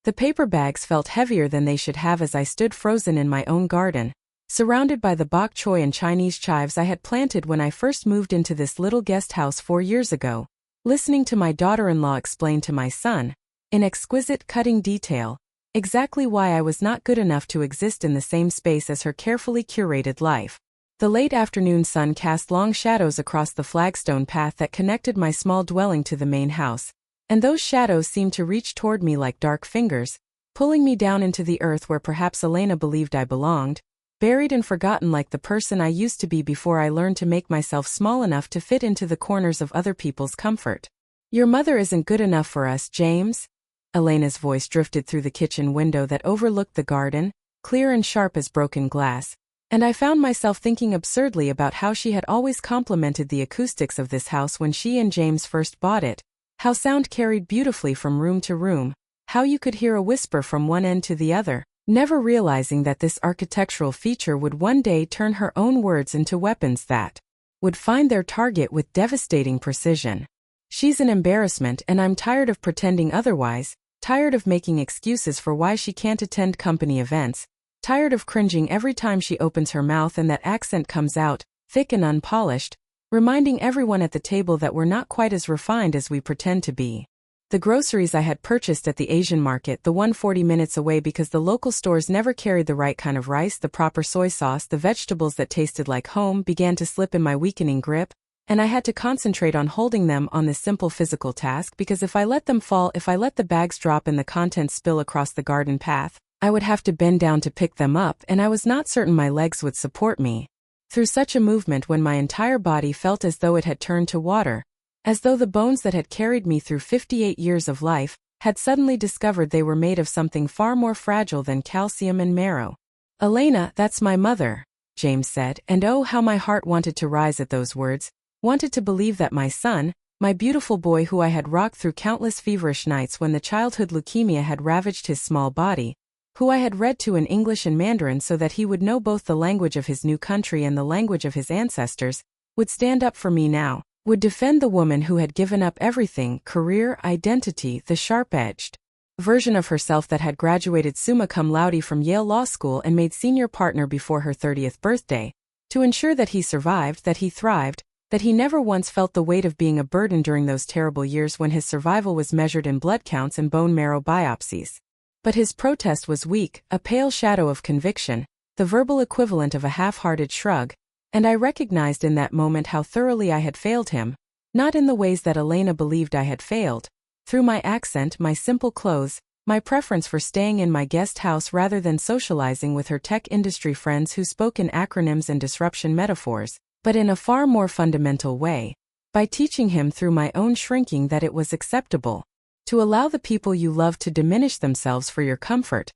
The paper bags felt heavier than they should have as I stood frozen in my own garden, surrounded by the bok choy and Chinese chives I had planted when I first moved into this little guest house 4 years ago, listening to my daughter-in-law explain to my son, in exquisite cutting detail, exactly why I was not good enough to exist in the same space as her carefully curated life. The late afternoon sun cast long shadows across the flagstone path that connected my small dwelling to the main house, and those shadows seemed to reach toward me like dark fingers, pulling me down into the earth where perhaps Elena believed I belonged, buried and forgotten like the person I used to be before I learned to make myself small enough to fit into the corners of other people's comfort. "Your mother isn't good enough for us, James." Elena's voice drifted through the kitchen window that overlooked the garden, clear and sharp as broken glass, and I found myself thinking absurdly about how she had always complimented the acoustics of this house when she and James first bought it, how sound carried beautifully from room to room, how you could hear a whisper from one end to the other, never realizing that this architectural feature would one day turn her own words into weapons that would find their target with devastating precision. "She's an embarrassment and I'm tired of pretending otherwise, tired of making excuses for why she can't attend company events, tired of cringing every time she opens her mouth and that accent comes out, thick and unpolished, reminding everyone at the table that we're not quite as refined as we pretend to be." The groceries I had purchased at the Asian market, the one 40 minutes away because the local stores never carried the right kind of rice, the proper soy sauce, the vegetables that tasted like home, began to slip in my weakening grip, and I had to concentrate on holding them on this simple physical task because if I let them fall, if I let the bags drop and the contents spill across the garden path, I would have to bend down to pick them up and I was not certain my legs would support me. Through such a movement when my entire body felt as though it had turned to water, as though the bones that had carried me through 58 years of life had suddenly discovered they were made of something far more fragile than calcium and marrow. "Elena, that's my mother," James said, and oh how my heart wanted to rise at those words, wanted to believe that my son, my beautiful boy who I had rocked through countless feverish nights when the childhood leukemia had ravaged his small body, who I had read to in English and Mandarin so that he would know both the language of his new country and the language of his ancestors, would stand up for me now, would defend the woman who had given up everything, career, identity, the sharp-edged version of herself that had graduated summa cum laude from Yale Law School and made senior partner before her 30th birthday, to ensure that he survived, that he thrived, that he never once felt the weight of being a burden during those terrible years when his survival was measured in blood counts and bone marrow biopsies. But his protest was weak, a pale shadow of conviction, the verbal equivalent of a half-hearted shrug, and I recognized in that moment how thoroughly I had failed him, not in the ways that Elena believed I had failed, through my accent, my simple clothes, my preference for staying in my guest house rather than socializing with her tech industry friends who spoke in acronyms and disruption metaphors, but in a far more fundamental way, by teaching him through my own shrinking that it was acceptable to allow the people you love to diminish themselves for your comfort,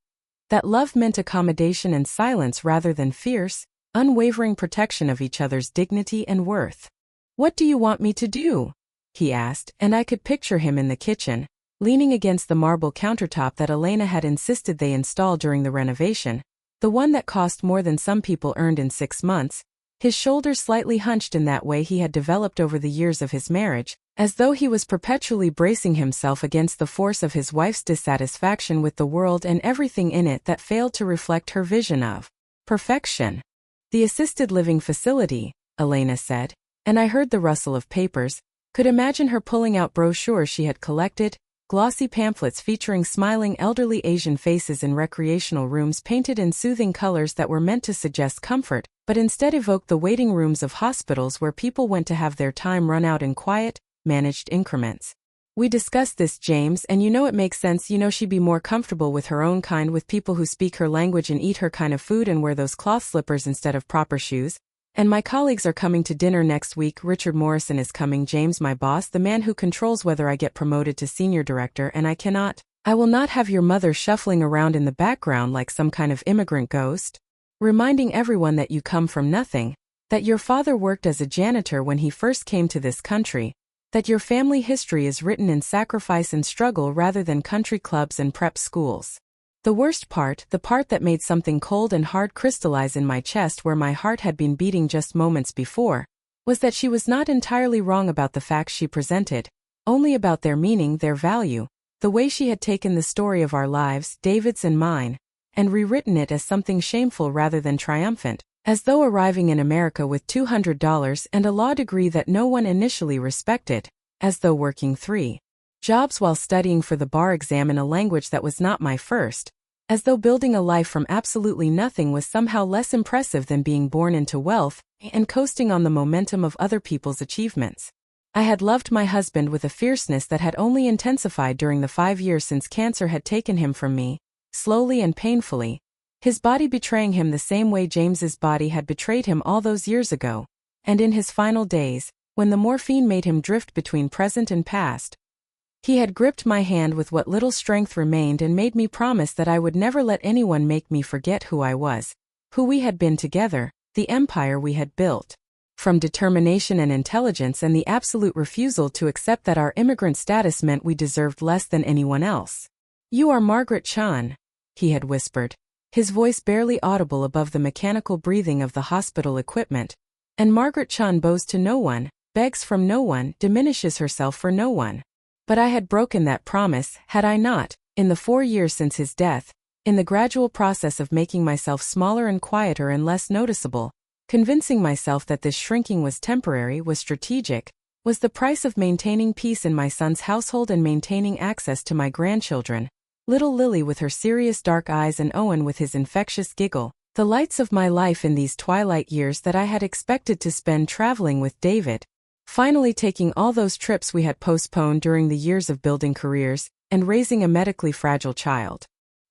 that love meant accommodation and silence rather than fierce, unwavering protection of each other's dignity and worth. "What do you want me to do?" he asked, and I could picture him in the kitchen, leaning against the marble countertop that Elena had insisted they install during the renovation, the one that cost more than some people earned in 6 months, his shoulders slightly hunched in that way he had developed over the years of his marriage, as though he was perpetually bracing himself against the force of his wife's dissatisfaction with the world and everything in it that failed to reflect her vision of perfection. "The assisted living facility," Elena said, and I heard the rustle of papers, could imagine her pulling out brochures she had collected, glossy pamphlets featuring smiling elderly Asian faces in recreational rooms painted in soothing colors that were meant to suggest comfort, but instead evoked the waiting rooms of hospitals where people went to have their time run out in quiet, managed increments. "We discussed this, James, and you know it makes sense. You know she'd be more comfortable with her own kind, with people who speak her language and eat her kind of food and wear those cloth slippers instead of proper shoes. And my colleagues are coming to dinner next week. Richard Morrison is coming, James, my boss, the man who controls whether I get promoted to senior director, and I will not have your mother shuffling around in the background like some kind of immigrant ghost, reminding everyone that you come from nothing, that your father worked as a janitor when he first came to this country, that your family history is written in sacrifice and struggle rather than country clubs and prep schools. The worst part, the part that made something cold and hard crystallize in my chest where my heart had been beating just moments before, was that she was not entirely wrong about the facts she presented, only about their meaning, their value, the way she had taken the story of our lives, David's and mine, and rewritten it as something shameful rather than triumphant, as though arriving in America with $200 and a law degree that no one initially respected, as though working 3 jobs while studying for the bar exam in a language that was not my first, as though building a life from absolutely nothing was somehow less impressive than being born into wealth and coasting on the momentum of other people's achievements. I had loved my husband with a fierceness that had only intensified during the 5 years since cancer had taken him from me, slowly and painfully, his body betraying him the same way James's body had betrayed him all those years ago, and in his final days, when the morphine made him drift between present and past, he had gripped my hand with what little strength remained and made me promise that I would never let anyone make me forget who I was, who we had been together, the empire we had built. From determination and intelligence and the absolute refusal to accept that our immigrant status meant we deserved less than anyone else. "You are Margaret Chan," he had whispered, his voice barely audible above the mechanical breathing of the hospital equipment. "And Margaret Chan bows to no one, begs from no one, diminishes herself for no one." But I had broken that promise, had I not, in the 4 years since his death, in the gradual process of making myself smaller and quieter and less noticeable, convincing myself that this shrinking was temporary, was strategic, was the price of maintaining peace in my son's household and maintaining access to my grandchildren, little Lily with her serious dark eyes and Owen with his infectious giggle, the lights of my life in these twilight years that I had expected to spend traveling with David, finally taking all those trips we had postponed during the years of building careers, and raising a medically fragile child.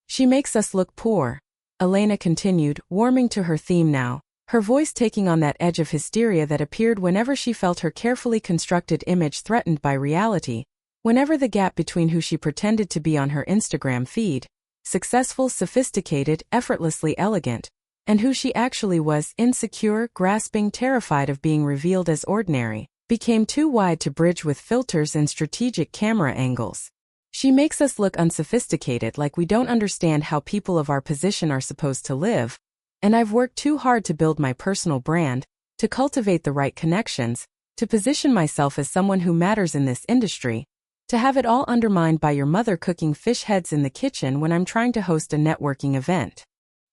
"She makes us look poor," Elena continued, warming to her theme now, her voice taking on that edge of hysteria that appeared whenever she felt her carefully constructed image threatened by reality, whenever the gap between who she pretended to be on her Instagram feed, successful, sophisticated, effortlessly elegant, and who she actually was, insecure, grasping, terrified of being revealed as ordinary, became too wide to bridge with filters and strategic camera angles. "She makes us look unsophisticated, like we don't understand how people of our position are supposed to live, and I've worked too hard to build my personal brand, to cultivate the right connections, to position myself as someone who matters in this industry, to have it all undermined by your mother cooking fish heads in the kitchen when I'm trying to host a networking event."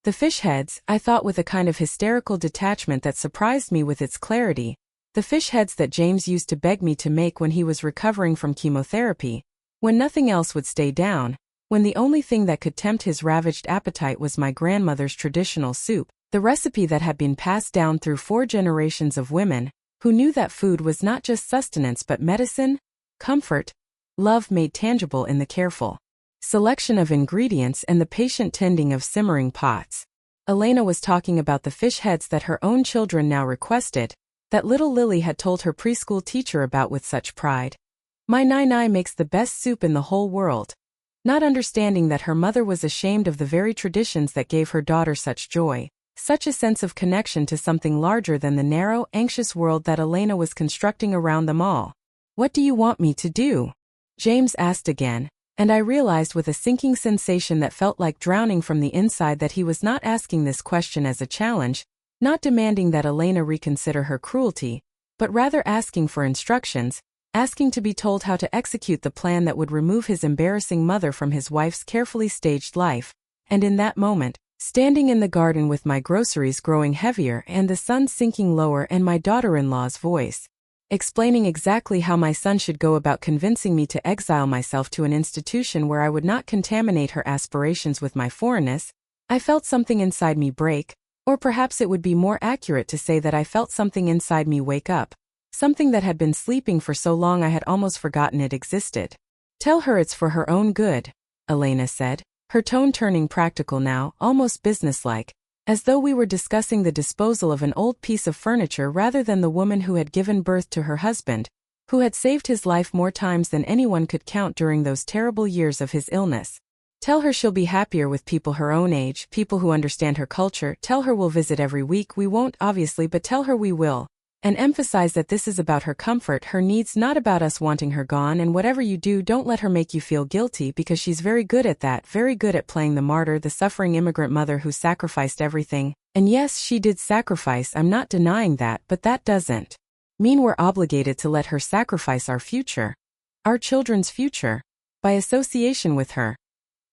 The fish heads, I thought with a kind of hysterical detachment that surprised me with its clarity, the fish heads that James used to beg me to make when he was recovering from chemotherapy, when nothing else would stay down, when the only thing that could tempt his ravaged appetite was my grandmother's traditional soup, the recipe that had been passed down through 4 generations of women, who knew that food was not just sustenance but medicine, comfort, love made tangible in the careful selection of ingredients and the patient tending of simmering pots. Elena was talking about the fish heads that her own children now requested, that little Lily had told her preschool teacher about with such pride. "My Nai makes the best soup in the whole world," not understanding that her mother was ashamed of the very traditions that gave her daughter such joy, such a sense of connection to something larger than the narrow, anxious world that Elena was constructing around them all. "What do you want me to do?" James asked again, and I realized with a sinking sensation that felt like drowning from the inside that he was not asking this question as a challenge, not demanding that Elena reconsider her cruelty, but rather asking for instructions, asking to be told how to execute the plan that would remove his embarrassing mother from his wife's carefully staged life. And in that moment, standing in the garden with my groceries growing heavier and the sun sinking lower and my daughter-in-law's voice, explaining exactly how my son should go about convincing me to exile myself to an institution where I would not contaminate her aspirations with my foreignness, I felt something inside me break, or perhaps it would be more accurate to say that I felt something inside me wake up, something that had been sleeping for so long I had almost forgotten it existed. "Tell her it's for her own good," Elena said, her tone turning practical now, almost businesslike, as though we were discussing the disposal of an old piece of furniture rather than the woman who had given birth to her husband, who had saved his life more times than anyone could count during those terrible years of his illness. "Tell her she'll be happier with people her own age, people who understand her culture. Tell her we'll visit every week. We won't, obviously, but tell her we will. And emphasize that this is about her comfort, her needs, not about us wanting her gone, and whatever you do, don't let her make you feel guilty because she's very good at that, very good at playing the martyr, the suffering immigrant mother who sacrificed everything. And yes, she did sacrifice, I'm not denying that, but that doesn't mean we're obligated to let her sacrifice our future. Our children's future." by association with her.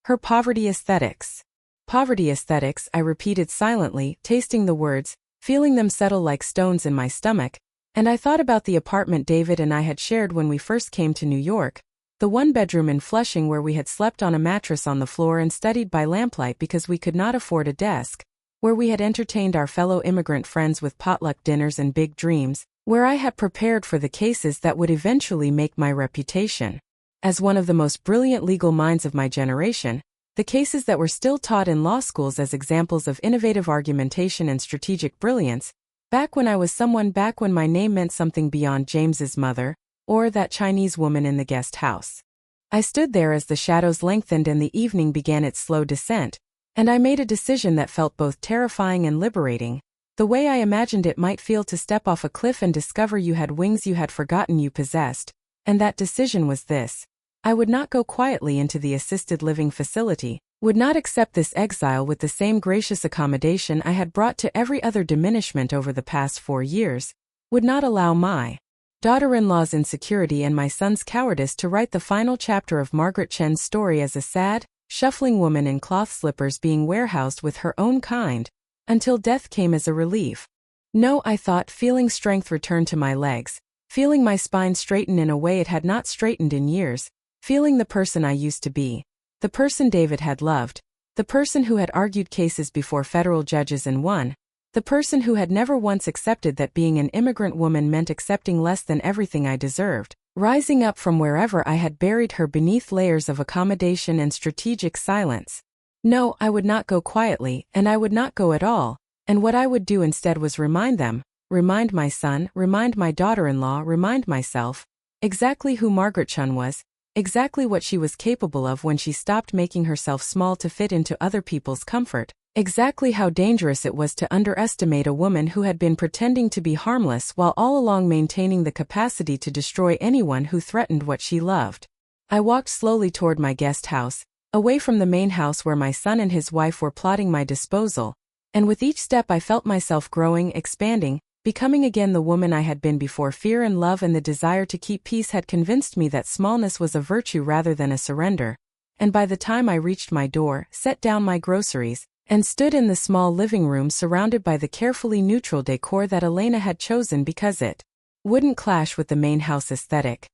Her poverty aesthetics. Poverty aesthetics, I repeated silently, tasting the words, feeling them settle like stones in my stomach, and I thought about the apartment David and I had shared when we first came to New York, the one-bedroom in Flushing where we had slept on a mattress on the floor and studied by lamplight because we could not afford a desk, where we had entertained our fellow immigrant friends with potluck dinners and big dreams, where I had prepared for the cases that would eventually make my reputation as one of the most brilliant legal minds of my generation, the cases that were still taught in law schools as examples of innovative argumentation and strategic brilliance, back when my name meant something beyond James's mother, or that Chinese woman in the guest house. I stood there as the shadows lengthened and the evening began its slow descent, and I made a decision that felt both terrifying and liberating, the way I imagined it might feel to step off a cliff and discover you had wings you had forgotten you possessed, and that decision was this. I would not go quietly into the assisted living facility, would not accept this exile with the same gracious accommodation I had brought to every other diminishment over the past 4 years, would not allow my daughter-in-law's insecurity and my son's cowardice to write the final chapter of Margaret Chen's story as a sad, shuffling woman in cloth slippers being warehoused with her own kind, until death came as a relief. No, I thought, feeling strength return to my legs, feeling my spine straighten in a way it had not straightened in years, feeling the person I used to be, the person David had loved, the person who had argued cases before federal judges and won, the person who had never once accepted that being an immigrant woman meant accepting less than everything I deserved, rising up from wherever I had buried her beneath layers of accommodation and strategic silence. No, I would not go quietly, and I would not go at all, and what I would do instead was remind them, remind my son, remind my daughter-in-law, remind myself, exactly who Margaret Chen was, exactly what she was capable of when she stopped making herself small to fit into other people's comfort, exactly how dangerous it was to underestimate a woman who had been pretending to be harmless while all along maintaining the capacity to destroy anyone who threatened what she loved. I walked slowly toward my guest house, away from the main house where my son and his wife were plotting my disposal, and with each step I felt myself growing, expanding, becoming again the woman I had been before fear and love and the desire to keep peace had convinced me that smallness was a virtue rather than a surrender, and by the time I reached my door, set down my groceries, and stood in the small living room surrounded by the carefully neutral decor that Elena had chosen because it wouldn't clash with the main house aesthetic,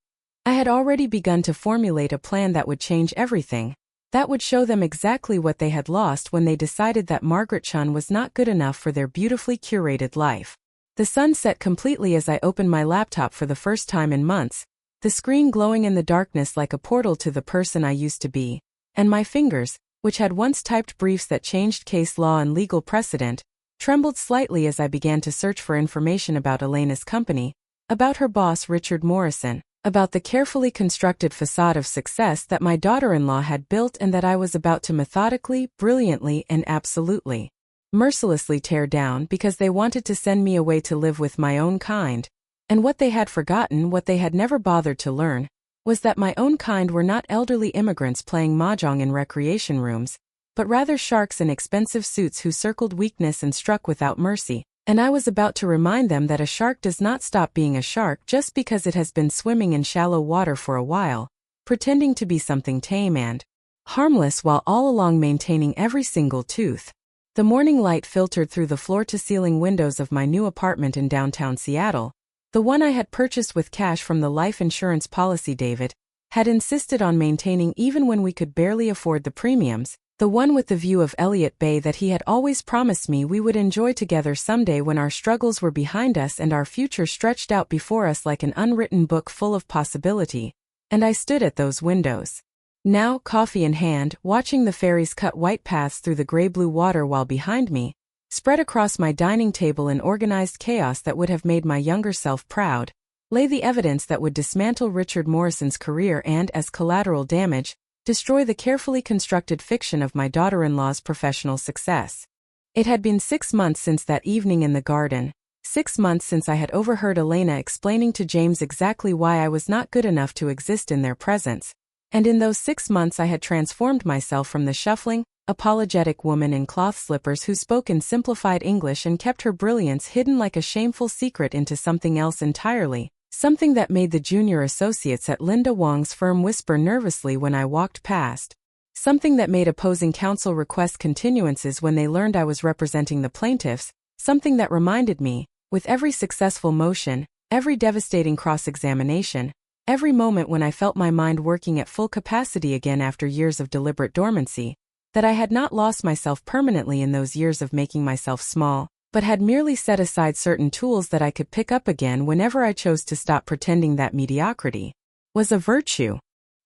I had already begun to formulate a plan that would change everything, that would show them exactly what they had lost when they decided that Margaret Chen was not good enough for their beautifully curated life. The sun set completely as I opened my laptop for the first time in months, the screen glowing in the darkness like a portal to the person I used to be, and my fingers, which had once typed briefs that changed case law and legal precedent, trembled slightly as I began to search for information about Elena's company, about her boss Richard Morrison, about the carefully constructed facade of success that my daughter-in-law had built and that I was about to methodically, brilliantly, and absolutely mercilessly tear down because they wanted to send me away to live with my own kind. And what they had forgotten, what they had never bothered to learn, was that my own kind were not elderly immigrants playing mahjong in recreation rooms, but rather sharks in expensive suits who circled weakness and struck without mercy. And I was about to remind them that a shark does not stop being a shark just because it has been swimming in shallow water for a while, pretending to be something tame and harmless while all along maintaining every single tooth. The morning light filtered through the floor-to-ceiling windows of my new apartment in downtown Seattle, the one I had purchased with cash from the life insurance policy David had insisted on maintaining even when we could barely afford the premiums, the one with the view of Elliott Bay that he had always promised me we would enjoy together someday when our struggles were behind us and our future stretched out before us like an unwritten book full of possibility. And I stood at those windows. Now, coffee in hand, watching the ferries cut white paths through the gray-blue water while behind me, spread across my dining table in organized chaos that would have made my younger self proud, lay the evidence that would dismantle Richard Morrison's career and, as collateral damage, destroy the carefully constructed fiction of my daughter-in-law's professional success. It had been 6 months since that evening in the garden, 6 months since I had overheard Elena explaining to James exactly why I was not good enough to exist in their presence. And in those 6 months I had transformed myself from the shuffling, apologetic woman in cloth slippers who spoke in simplified English and kept her brilliance hidden like a shameful secret into something else entirely, Something that made the junior associates at Linda Wong's firm whisper nervously when I walked past. Something that made opposing counsel request continuances when they learned I was representing the plaintiffs. Something that reminded me, with every successful motion, every devastating cross-examination, every moment when I felt my mind working at full capacity again after years of deliberate dormancy, that I had not lost myself permanently in those years of making myself small, but had merely set aside certain tools that I could pick up again whenever I chose to stop pretending that mediocrity was a virtue.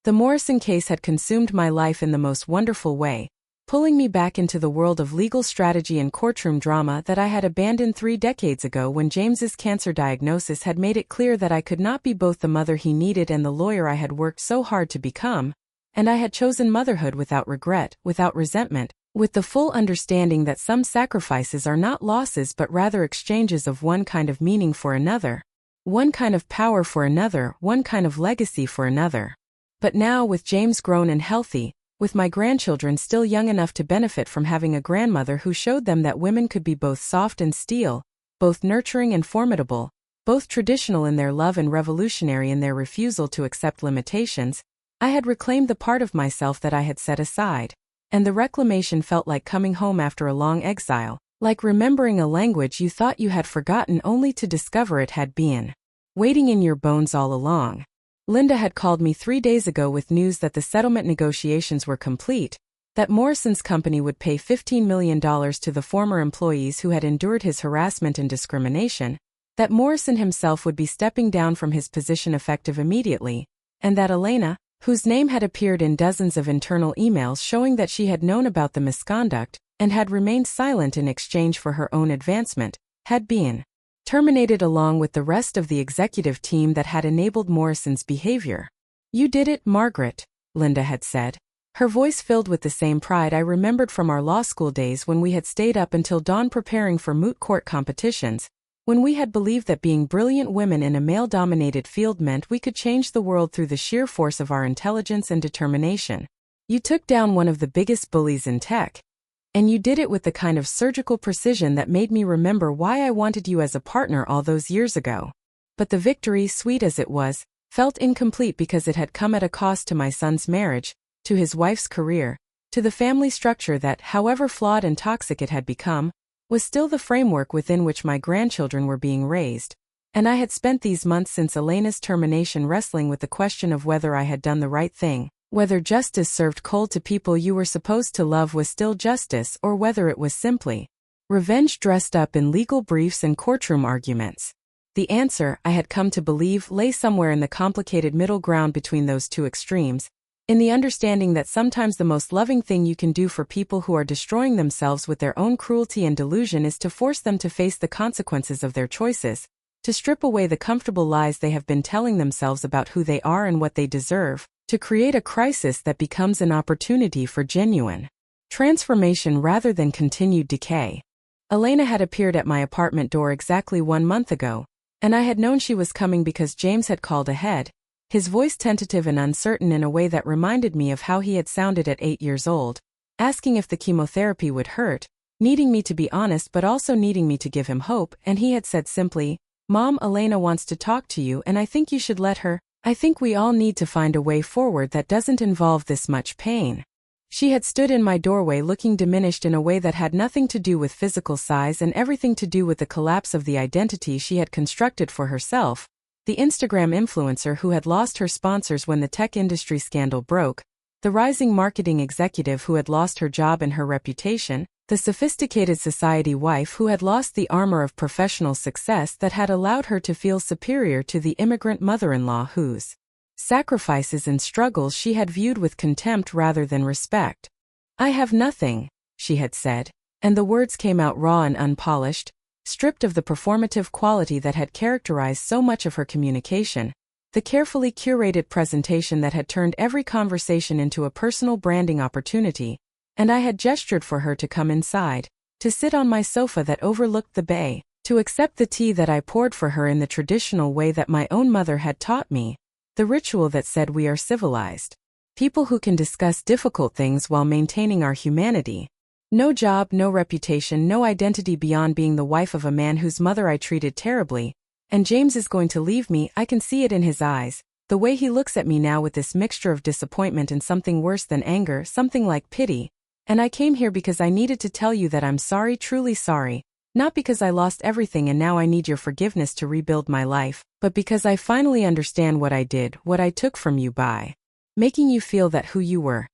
The Morrison case had consumed my life in the most wonderful way, pulling me back into the world of legal strategy and courtroom drama that I had abandoned 3 decades ago when James's cancer diagnosis had made it clear that I could not be both the mother he needed and the lawyer I had worked so hard to become, and I had chosen motherhood without regret, without resentment, with the full understanding that some sacrifices are not losses but rather exchanges of one kind of meaning for another, one kind of power for another, one kind of legacy for another. But now, with James grown and healthy, with my grandchildren still young enough to benefit from having a grandmother who showed them that women could be both soft and steel, both nurturing and formidable, both traditional in their love and revolutionary in their refusal to accept limitations, I had reclaimed the part of myself that I had set aside. And the reclamation felt like coming home after a long exile, like remembering a language you thought you had forgotten only to discover it had been waiting in your bones all along. Linda had called me 3 days ago with news that the settlement negotiations were complete, that Morrison's company would pay $15 million to the former employees who had endured his harassment and discrimination, that Morrison himself would be stepping down from his position effective immediately, and that Elena, whose name had appeared in dozens of internal emails showing that she had known about the misconduct, and had remained silent in exchange for her own advancement, had been terminated along with the rest of the executive team that had enabled Morrison's behavior. "You did it, Margaret," Linda had said, her voice filled with the same pride I remembered from our law school days when we had stayed up until dawn preparing for moot court competitions, when we had believed that being brilliant women in a male-dominated field meant we could change the world through the sheer force of our intelligence and determination. You took down one of the biggest bullies in tech. And you did it with the kind of surgical precision that made me remember why I wanted you as a partner all those years ago. But the victory, sweet as it was, felt incomplete because it had come at a cost to my son's marriage, to his wife's career, to the family structure that, however flawed and toxic it had become, was still the framework within which my grandchildren were being raised. And I had spent these months since Elena's termination wrestling with the question of whether I had done the right thing, whether justice served cold to people you were supposed to love was still justice, or whether it was simply revenge dressed up in legal briefs and courtroom arguments. The answer, I had come to believe, lay somewhere in the complicated middle ground between those two extremes, in the understanding that sometimes the most loving thing you can do for people who are destroying themselves with their own cruelty and delusion is to force them to face the consequences of their choices, to strip away the comfortable lies they have been telling themselves about who they are and what they deserve, to create a crisis that becomes an opportunity for genuine transformation rather than continued decay. Elena had appeared at my apartment door exactly 1 month ago, and I had known she was coming because James had called ahead, his voice tentative and uncertain in a way that reminded me of how he had sounded at 8 years old, asking if the chemotherapy would hurt, needing me to be honest but also needing me to give him hope, and he had said simply, "Mom, Elena wants to talk to you and I think you should let her. I think we all need to find a way forward that doesn't involve this much pain." She had stood in my doorway looking diminished in a way that had nothing to do with physical size and everything to do with the collapse of the identity she had constructed for herself, the Instagram influencer who had lost her sponsors when the tech industry scandal broke, the rising marketing executive who had lost her job and her reputation, the sophisticated society wife who had lost the armor of professional success that had allowed her to feel superior to the immigrant mother-in-law whose sacrifices and struggles she had viewed with contempt rather than respect. "I have nothing," she had said, and the words came out raw and unpolished, stripped of the performative quality that had characterized so much of her communication, the carefully curated presentation that had turned every conversation into a personal branding opportunity, and I had gestured for her to come inside, to sit on my sofa that overlooked the bay, to accept the tea that I poured for her in the traditional way that my own mother had taught me, the ritual that said we are civilized people who can discuss difficult things while maintaining our humanity. No job, no reputation, no identity beyond being the wife of a man whose mother I treated terribly, And James is going to leave me. I can see it in his eyes. The way he looks at me now with this mixture of disappointment and something worse than anger, something like pity. And I came here because I needed to tell you that I'm sorry, truly sorry. Not because I lost everything and now I need your forgiveness to rebuild my life, but because I finally understand what I did, what I took from you by making you feel that who you were.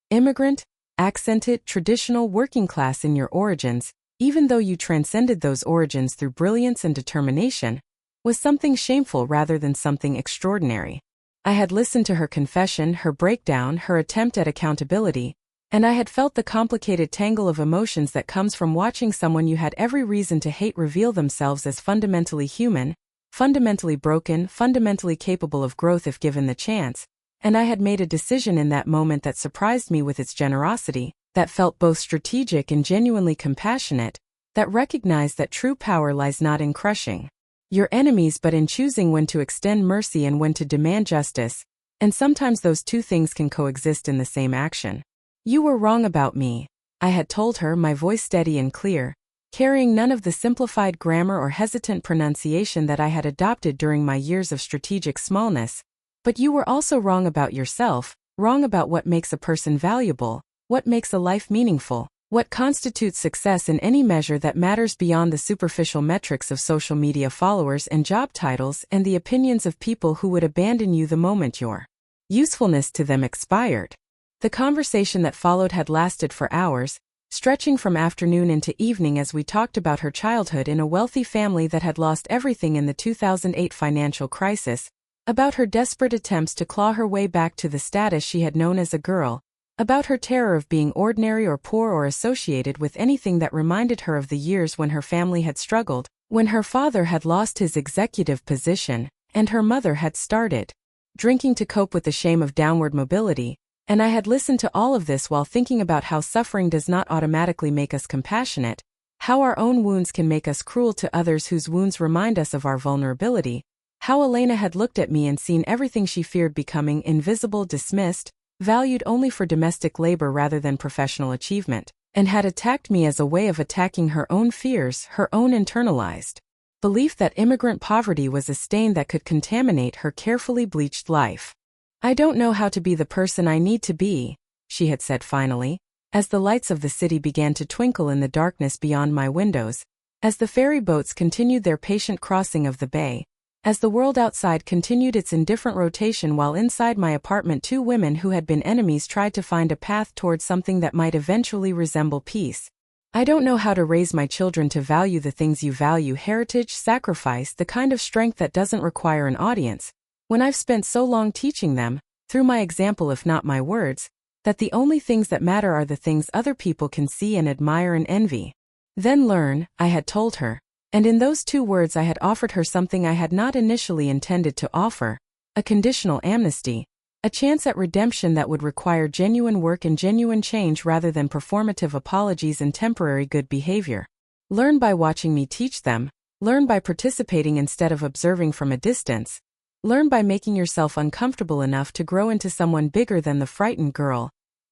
Immigrant, accented, traditional, working class in your origins, even though you transcended those origins through brilliance and determination, was something shameful rather than something extraordinary. I had listened to her confession, her breakdown, her attempt at accountability, and I had felt the complicated tangle of emotions that comes from watching someone you had every reason to hate reveal themselves as fundamentally human, fundamentally broken, fundamentally capable of growth if given the chance. And I had made a decision in that moment that surprised me with its generosity, that felt both strategic and genuinely compassionate, that recognized that true power lies not in crushing your enemies but in choosing when to extend mercy and when to demand justice, and sometimes those two things can coexist in the same action. You were wrong about me, I had told her, my voice steady and clear, carrying none of the simplified grammar or hesitant pronunciation that I had adopted during my years of strategic smallness. But you were also wrong about yourself, wrong about what makes a person valuable, what makes a life meaningful, what constitutes success in any measure that matters beyond the superficial metrics of social media followers and job titles and the opinions of people who would abandon you the moment your usefulness to them expired. The conversation that followed had lasted for hours, stretching from afternoon into evening as we talked about her childhood in a wealthy family that had lost everything in the 2008 financial crisis, about her desperate attempts to claw her way back to the status she had known as a girl, about her terror of being ordinary or poor or associated with anything that reminded her of the years when her family had struggled, when her father had lost his executive position, and her mother had started drinking to cope with the shame of downward mobility. And I had listened to all of this while thinking about how suffering does not automatically make us compassionate, how our own wounds can make us cruel to others whose wounds remind us of our vulnerability, how Elena had looked at me and seen everything she feared becoming invisible, dismissed, valued only for domestic labor rather than professional achievement, and had attacked me as a way of attacking her own fears, her own internalized belief that immigrant poverty was a stain that could contaminate her carefully bleached life. I don't know how to be the person I need to be, she had said finally, as the lights of the city began to twinkle in the darkness beyond my windows, as the ferry boats continued their patient crossing of the bay, as the world outside continued its indifferent rotation while inside my apartment two women who had been enemies tried to find a path towards something that might eventually resemble peace. I don't know how to raise my children to value the things you value: heritage, sacrifice, the kind of strength that doesn't require an audience, when I've spent so long teaching them, through my example if not my words, that the only things that matter are the things other people can see and admire and envy. Then learn, I had told her. And in those two words I had offered her something I had not initially intended to offer, a conditional amnesty, a chance at redemption that would require genuine work and genuine change rather than performative apologies and temporary good behavior. Learn by watching me teach them, learn by participating instead of observing from a distance, learn by making yourself uncomfortable enough to grow into someone bigger than the frightened girl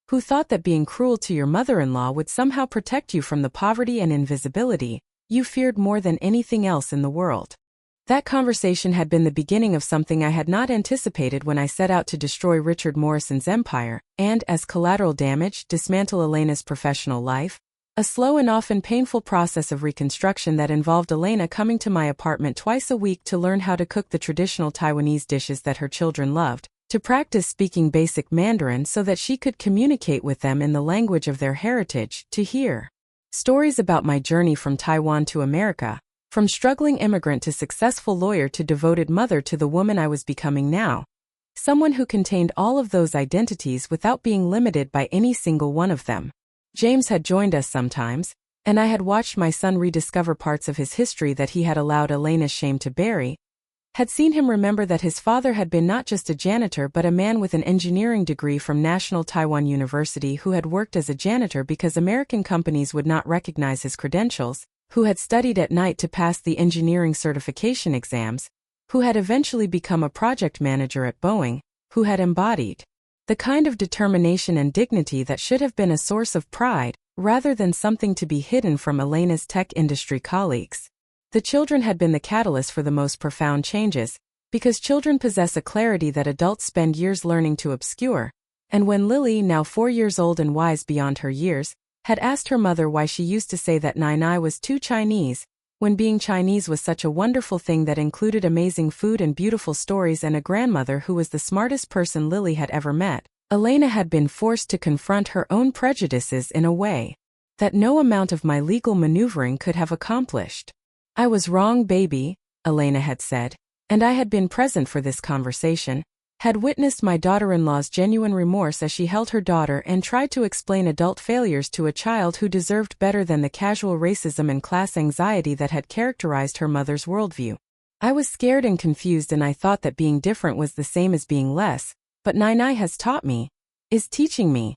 who thought that being cruel to your mother-in-law would somehow protect you from the poverty and invisibility you feared more than anything else in the world. That conversation had been the beginning of something I had not anticipated when I set out to destroy Richard Morrison's empire, and, as collateral damage, dismantle Elena's professional life. A slow and often painful process of reconstruction that involved Elena coming to my apartment twice a week to learn how to cook the traditional Taiwanese dishes that her children loved, to practice speaking basic Mandarin so that she could communicate with them in the language of their heritage, to hear stories about my journey from Taiwan to America, from struggling immigrant to successful lawyer to devoted mother to the woman I was becoming now. Someone who contained all of those identities without being limited by any single one of them. James had joined us sometimes, and I had watched my son rediscover parts of his history that he had allowed Elena's shame to bury, had seen him remember that his father had been not just a janitor but a man with an engineering degree from National Taiwan University who had worked as a janitor because American companies would not recognize his credentials, who had studied at night to pass the engineering certification exams, who had eventually become a project manager at Boeing, who had embodied the kind of determination and dignity that should have been a source of pride, rather than something to be hidden from Elena's tech industry colleagues. The children had been the catalyst for the most profound changes, because children possess a clarity that adults spend years learning to obscure. And when Lily, now 4 years old and wise beyond her years, had asked her mother why she used to say that Nai was too Chinese, when being Chinese was such a wonderful thing that included amazing food and beautiful stories and a grandmother who was the smartest person Lily had ever met, Elena had been forced to confront her own prejudices in a way that no amount of my legal maneuvering could have accomplished. "I was wrong, baby," Elena had said, and I had been present for this conversation, had witnessed my daughter-in-law's genuine remorse as she held her daughter and tried to explain adult failures to a child who deserved better than the casual racism and class anxiety that had characterized her mother's worldview. I was scared and confused, and I thought that being different was the same as being less, but Nai has taught me, is teaching me,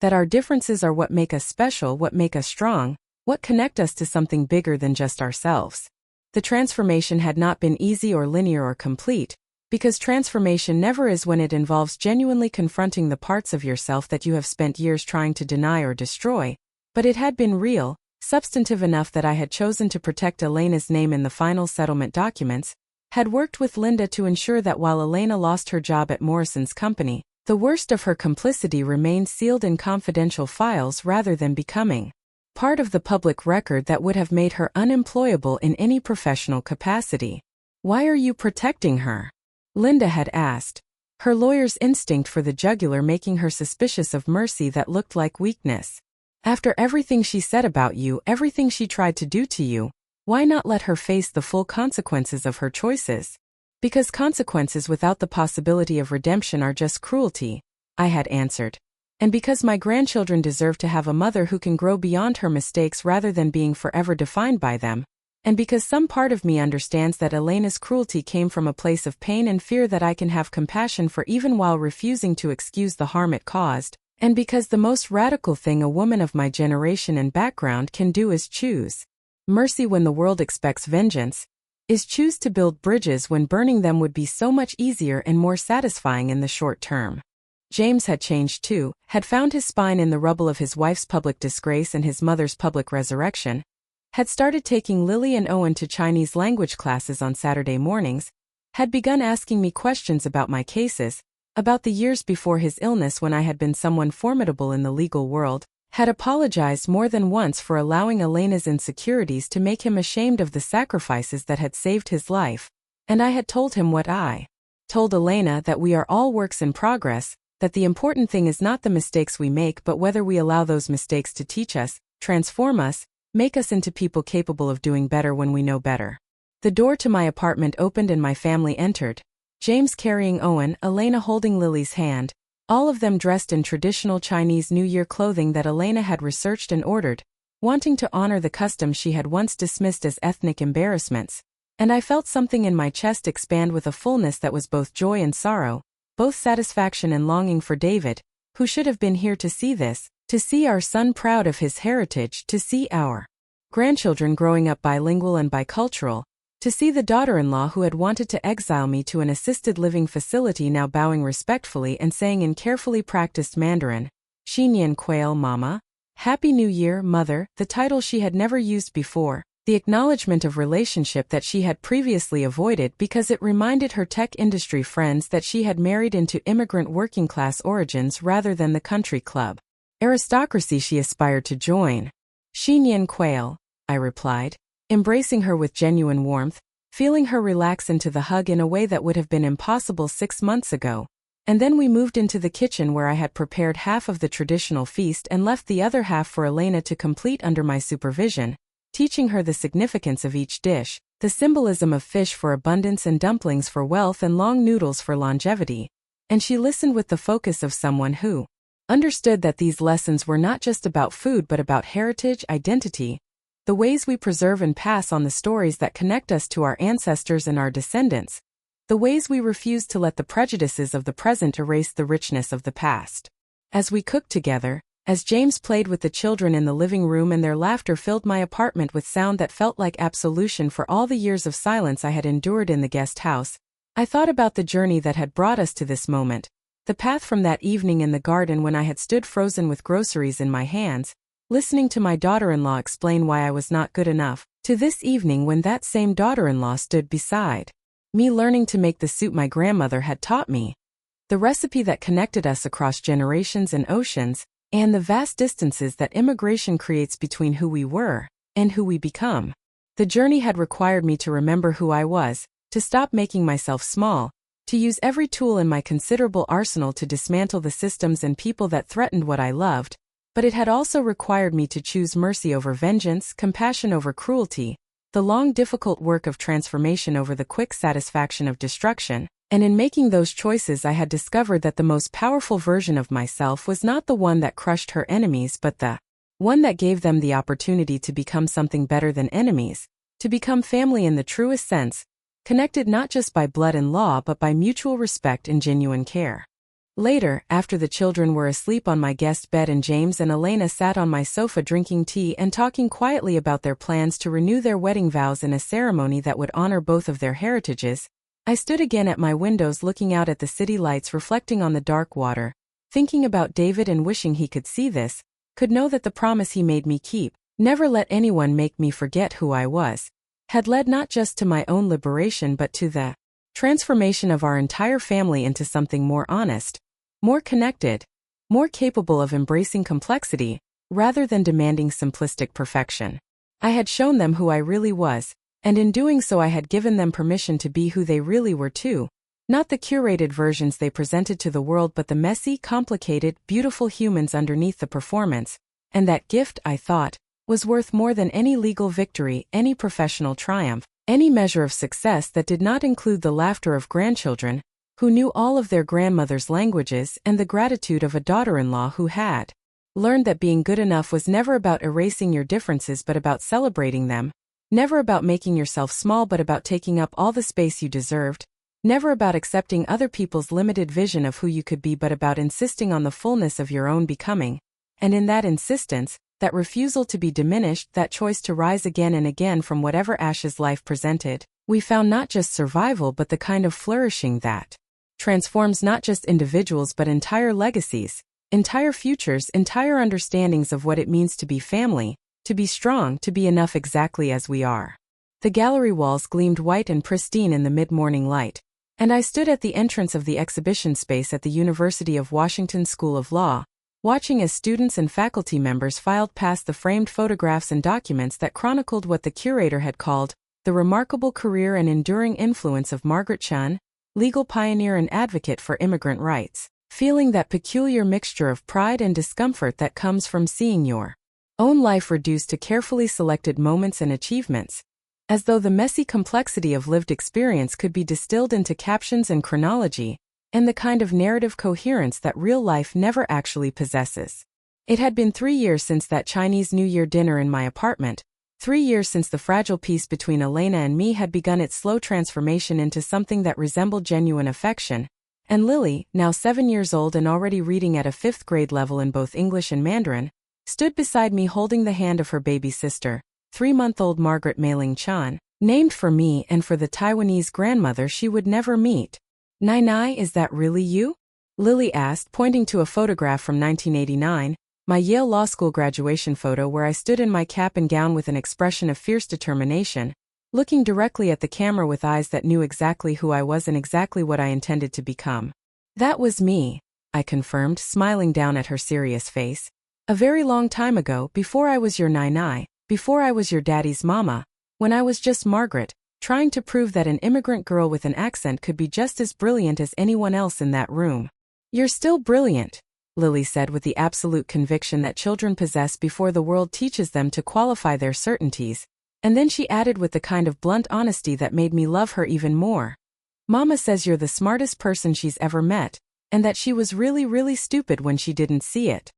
that our differences are what make us special, what make us strong, what connect us to something bigger than just ourselves. The transformation had not been easy or linear or complete, because transformation never is when it involves genuinely confronting the parts of yourself that you have spent years trying to deny or destroy, but it had been real, substantive enough that I had chosen to protect Elena's name in the final settlement documents, had worked with Linda to ensure that while Elena lost her job at Morrison's company, the worst of her complicity remained sealed in confidential files rather than becoming part of the public record that would have made her unemployable in any professional capacity. "Why are you protecting her?" Linda had asked, her lawyer's instinct for the jugular making her suspicious of mercy that looked like weakness. "After everything she said about you, everything she tried to do to you, why not let her face the full consequences of her choices?" "Because consequences without the possibility of redemption are just cruelty," I had answered. "And because my grandchildren deserve to have a mother who can grow beyond her mistakes rather than being forever defined by them. And because some part of me understands that Elena's cruelty came from a place of pain and fear that I can have compassion for even while refusing to excuse the harm it caused. And because the most radical thing a woman of my generation and background can do is choose mercy when the world expects vengeance, is choose to build bridges when burning them would be so much easier and more satisfying in the short term." James had changed too, had found his spine in the rubble of his wife's public disgrace and his mother's public resurrection, had started taking Lily and Owen to Chinese language classes on Saturday mornings, had begun asking me questions about my cases, about the years before his illness when I had been someone formidable in the legal world, had apologized more than once for allowing Elena's insecurities to make him ashamed of the sacrifices that had saved his life, and I had told him what I told Elena, that we are all works in progress, that the important thing is not the mistakes we make but whether we allow those mistakes to teach us, transform us, make us into people capable of doing better when we know better. The door to my apartment opened and my family entered, James carrying Owen, Elena holding Lily's hand, all of them dressed in traditional Chinese New Year clothing that Elena had researched and ordered, wanting to honor the customs she had once dismissed as ethnic embarrassments, and I felt something in my chest expand with a fullness that was both joy and sorrow, both satisfaction and longing for David, who should have been here to see this, to see our son proud of his heritage, to see our grandchildren growing up bilingual and bicultural, to see the daughter-in-law who had wanted to exile me to an assisted living facility now bowing respectfully and saying in carefully practiced Mandarin, "Xinyan Quail, Mama. Happy New Year, Mother," the title she had never used before, the acknowledgement of relationship that she had previously avoided because it reminded her tech industry friends that she had married into immigrant working-class origins rather than the country club aristocracy she aspired to join. "Xinyan Quail," I replied, embracing her with genuine warmth, feeling her relax into the hug in a way that would have been impossible 6 months ago. And then we moved into the kitchen where I had prepared half of the traditional feast and left the other half for Elena to complete under my supervision, teaching her the significance of each dish, the symbolism of fish for abundance and dumplings for wealth and long noodles for longevity. And she listened with the focus of someone who understood that these lessons were not just about food but about heritage, identity, the ways we preserve and pass on the stories that connect us to our ancestors and our descendants, the ways we refuse to let the prejudices of the present erase the richness of the past. As we cooked together, as James played with the children in the living room and their laughter filled my apartment with sound that felt like absolution for all the years of silence I had endured in the guest house, I thought about the journey that had brought us to this moment, the path from that evening in the garden when I had stood frozen with groceries in my hands, listening to my daughter-in-law explain why I was not good enough, to this evening when that same daughter-in-law stood beside me learning to make the soup my grandmother had taught me. The recipe that connected us across generations and oceans, and the vast distances that immigration creates between who we were and who we become. The journey had required me to remember who I was, to stop making myself small, to use every tool in my considerable arsenal to dismantle the systems and people that threatened what I loved, but it had also required me to choose mercy over vengeance, compassion over cruelty, the long difficult work of transformation over the quick satisfaction of destruction, and in making those choices I had discovered that the most powerful version of myself was not the one that crushed her enemies but the one that gave them the opportunity to become something better than enemies, to become family in the truest sense, connected not just by blood and law but by mutual respect and genuine care. Later, after the children were asleep on my guest bed and James and Elena sat on my sofa drinking tea and talking quietly about their plans to renew their wedding vows in a ceremony that would honor both of their heritages, I stood again at my windows looking out at the city lights reflecting on the dark water, thinking about David and wishing he could see this, could know that the promise he made me keep, never let anyone make me forget who I was, had led not just to my own liberation but to the transformation of our entire family into something more honest, more connected, more capable of embracing complexity, rather than demanding simplistic perfection. I had shown them who I really was, and in doing so I had given them permission to be who they really were too, not the curated versions they presented to the world but the messy, complicated, beautiful humans underneath the performance, and that gift, I thought, was worth more than any legal victory, any professional triumph, any measure of success that did not include the laughter of grandchildren, who knew all of their grandmother's languages and the gratitude of a daughter-in-law who had learned that being good enough was never about erasing your differences but about celebrating them, never about making yourself small but about taking up all the space you deserved, never about accepting other people's limited vision of who you could be but about insisting on the fullness of your own becoming, and in that insistence, that refusal to be diminished, that choice to rise again and again from whatever ashes life presented, we found not just survival but the kind of flourishing that transforms not just individuals but entire legacies, entire futures, entire understandings of what it means to be family, to be strong, to be enough exactly as we are. The gallery walls gleamed white and pristine in the mid-morning light, and I stood at the entrance of the exhibition space at the University of Washington School of Law, watching as students and faculty members filed past the framed photographs and documents that chronicled what the curator had called the remarkable career and enduring influence of Margaret Chun, legal pioneer and advocate for immigrant rights, feeling that peculiar mixture of pride and discomfort that comes from seeing your own life reduced to carefully selected moments and achievements, as though the messy complexity of lived experience could be distilled into captions and chronology, and the kind of narrative coherence that real life never actually possesses. It had been 3 years since that Chinese New Year dinner in my apartment, 3 years since the fragile peace between Elena and me had begun its slow transformation into something that resembled genuine affection, and Lily, now 7 years old and already reading at a 5th grade level in both English and Mandarin, stood beside me holding the hand of her baby sister, 3-month-old Margaret Mei-ling Chan, named for me and for the Taiwanese grandmother she would never meet. "Nai, is that really you?" Lily asked, pointing to a photograph from 1989, my Yale Law School graduation photo where I stood in my cap and gown with an expression of fierce determination, looking directly at the camera with eyes that knew exactly who I was and exactly what I intended to become. "That was me," I confirmed, smiling down at her serious face. "A very long time ago, before I was your Nai, before I was your daddy's mama, when I was just Margaret, trying to prove that an immigrant girl with an accent could be just as brilliant as anyone else in that room." "You're still brilliant," Lily said with the absolute conviction that children possess before the world teaches them to qualify their certainties, and then she added with the kind of blunt honesty that made me love her even more. "Mama says you're the smartest person she's ever met, and that she was really, really stupid when she didn't see it."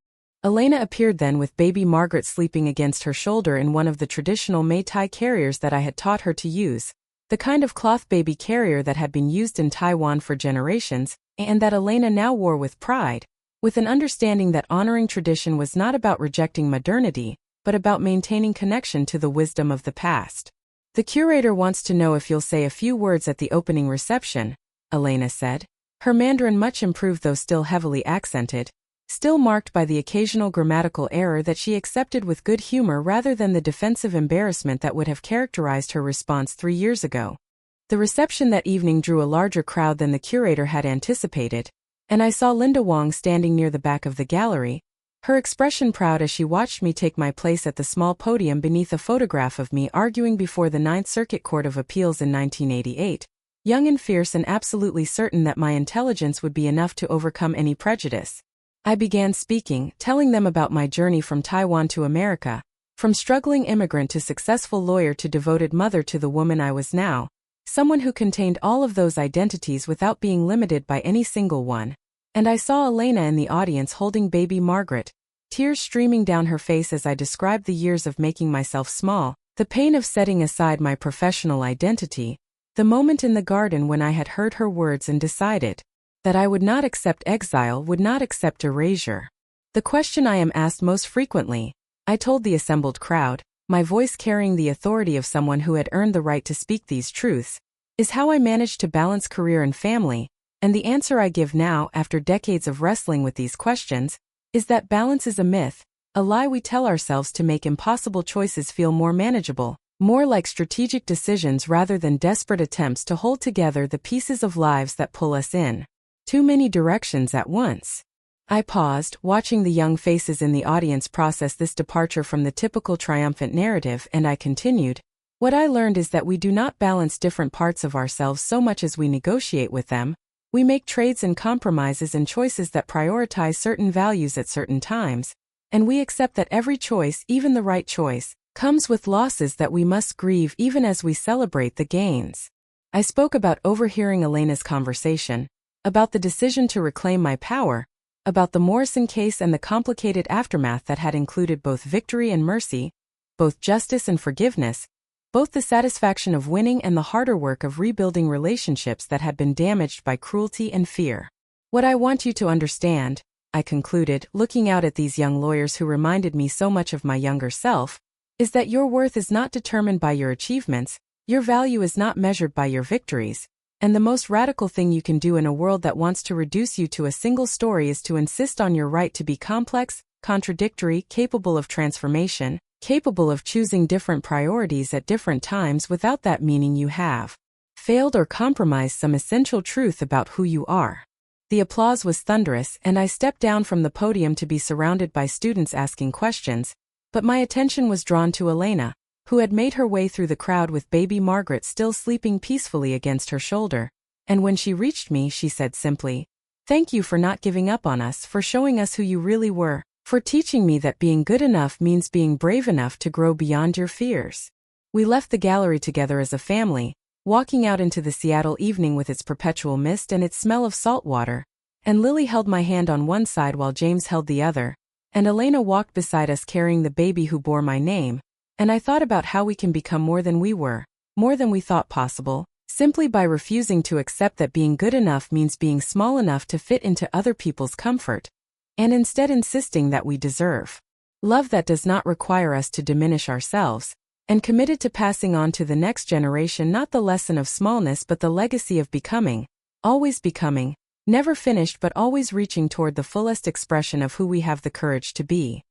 Elena appeared then with baby Margaret sleeping against her shoulder in one of the traditional Meitei carriers that I had taught her to use, the kind of cloth baby carrier that had been used in Taiwan for generations, and that Elena now wore with pride, with an understanding that honoring tradition was not about rejecting modernity, but about maintaining connection to the wisdom of the past. "The curator wants to know if you'll say a few words at the opening reception," Elena said, her Mandarin much improved though still heavily accented, still marked by the occasional grammatical error that she accepted with good humor rather than the defensive embarrassment that would have characterized her response 3 years ago. The reception that evening drew a larger crowd than the curator had anticipated, and I saw Linda Wong standing near the back of the gallery, her expression proud as she watched me take my place at the small podium beneath a photograph of me arguing before the Ninth Circuit Court of Appeals in 1988, young and fierce and absolutely certain that my intelligence would be enough to overcome any prejudice. I began speaking, telling them about my journey from Taiwan to America, from struggling immigrant to successful lawyer to devoted mother to the woman I was now, someone who contained all of those identities without being limited by any single one. And I saw Elena in the audience holding baby Margaret, tears streaming down her face as I described the years of making myself small, the pain of setting aside my professional identity, the moment in the garden when I had heard her words and decided that I would not accept exile, would not accept erasure. The question I am asked most frequently, I told the assembled crowd, my voice carrying the authority of someone who had earned the right to speak these truths, is how I managed to balance career and family, and the answer I give now, after decades of wrestling with these questions, is that balance is a myth, a lie we tell ourselves to make impossible choices feel more manageable, more like strategic decisions rather than desperate attempts to hold together the pieces of lives that pull us in too many directions at once. I paused, watching the young faces in the audience process this departure from the typical triumphant narrative, and I continued, what I learned is that we do not balance different parts of ourselves so much as we negotiate with them. We make trades and compromises and choices that prioritize certain values at certain times, and we accept that every choice, even the right choice, comes with losses that we must grieve even as we celebrate the gains. I spoke about overhearing Elena's conversation, about the decision to reclaim my power, about the Morrison case and the complicated aftermath that had included both victory and mercy, both justice and forgiveness, both the satisfaction of winning and the harder work of rebuilding relationships that had been damaged by cruelty and fear. What I want you to understand, I concluded, looking out at these young lawyers who reminded me so much of my younger self, is that your worth is not determined by your achievements, your value is not measured by your victories, and the most radical thing you can do in a world that wants to reduce you to a single story is to insist on your right to be complex, contradictory, capable of transformation, capable of choosing different priorities at different times without that meaning you have failed or compromised some essential truth about who you are. The applause was thunderous, and I stepped down from the podium to be surrounded by students asking questions, but my attention was drawn to Elena, who had made her way through the crowd with baby Margaret still sleeping peacefully against her shoulder, and when she reached me she said simply, "Thank you for not giving up on us, for showing us who you really were, for teaching me that being good enough means being brave enough to grow beyond your fears." We left the gallery together as a family, walking out into the Seattle evening with its perpetual mist and its smell of salt water, and Lily held my hand on one side while James held the other, and Elena walked beside us carrying the baby who bore my name, and I thought about how we can become more than we were, more than we thought possible, simply by refusing to accept that being good enough means being small enough to fit into other people's comfort, and instead insisting that we deserve love that does not require us to diminish ourselves, and committed to passing on to the next generation not the lesson of smallness but the legacy of becoming, always becoming, never finished but always reaching toward the fullest expression of who we have the courage to be.